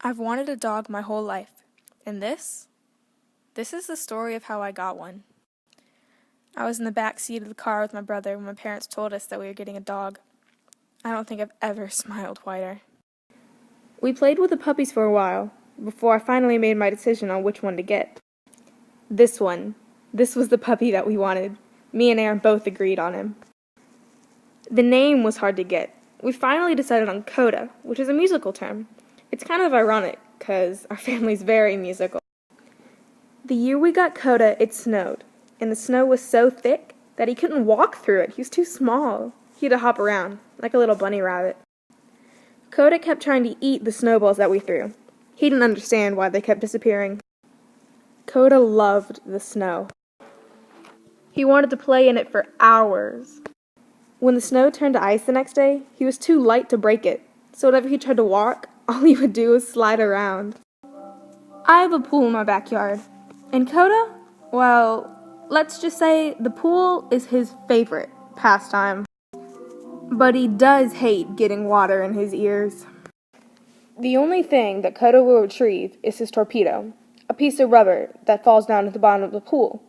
I've wanted a dog my whole life, and this is the story of how I got one. I was in the back seat of the car with my brother when my parents told us that we were getting a dog. I don't think I've ever smiled wider. We played with the puppies for a while, before I finally made my decision on which one to get. This one. This was the puppy that we wanted. Me and Aaron both agreed on him. The name was hard to get. We finally decided on Coda, which is a musical term. It's kind of ironic, because our family's very musical. The year we got Coda, it snowed, and the snow was so thick that he couldn't walk through it. He was too small. He had to hop around, like a little bunny rabbit. Coda kept trying to eat the snowballs that we threw. He didn't understand why they kept disappearing. Coda loved the snow. He wanted to play in it for hours. When the snow turned to ice the next day, he was too light to break it, so whenever he tried to walk, all he would do was slide around. I have a pool in my backyard, and Coda, well, let's just say the pool is his favorite pastime. But he does hate getting water in his ears. The only thing that Coda will retrieve is his torpedo, a piece of rubber that falls down at the bottom of the pool,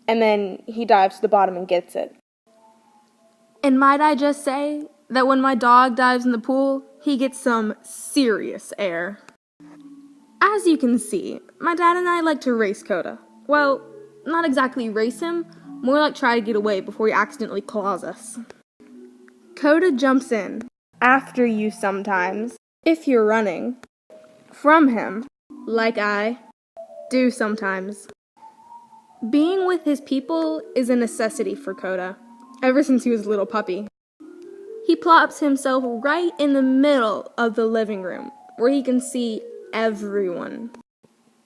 and then he dives to the bottom and gets it. And might I just say that when my dog dives in the pool, he gets some serious air. As you can see, my dad and I like to race Coda. Well, not exactly race him, more like try to get away before he accidentally claws us. Coda jumps in, after you sometimes, if you're running, from him, like I do sometimes. Being with his people is a necessity for Coda, ever since he was a little puppy. He plops himself right in the middle of the living room, where he can see everyone.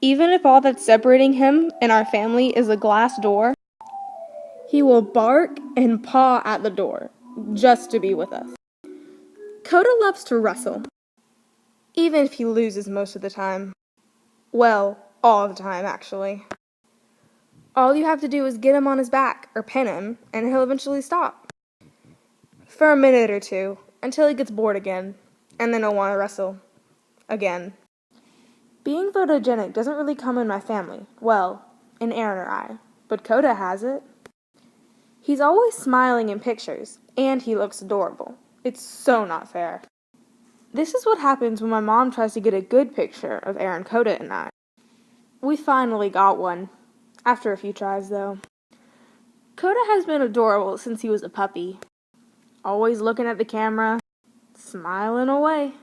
Even if all that's separating him and our family is a glass door, he will bark and paw at the door, just to be with us. Coda loves to wrestle, even if he loses most of the time. Well, all the time, actually. All you have to do is get him on his back, or pin him, and he'll eventually stop. For a minute or two, until he gets bored again, and then he'll want to wrestle. Again. Being photogenic doesn't really come in my family. Well, in Aaron or I. But Coda has it. He's always smiling in pictures, and he looks adorable. It's so not fair. This is what happens when my mom tries to get a good picture of Aaron, Coda, and I. We finally got one. After a few tries, though. Coda has been adorable since he was a puppy. Always looking at the camera, smiling away.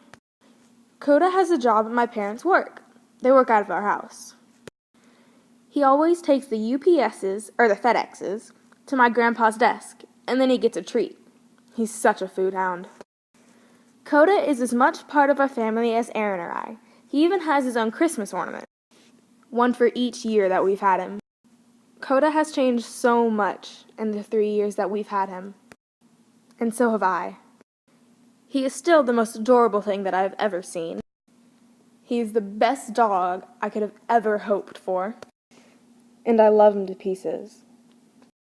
Coda has a job at my parents' work. They work out of our house. He always takes the UPSs, or the FedExes, to my grandpa's desk, and then he gets a treat. He's such a food hound. Coda is as much part of our family as Aaron or I. He even has his own Christmas ornament. One for each year that we've had him. Coda has changed so much in the 3 years that we've had him. And so have I. He is still the most adorable thing that I have ever seen. He is the best dog I could have ever hoped for. And I love him to pieces.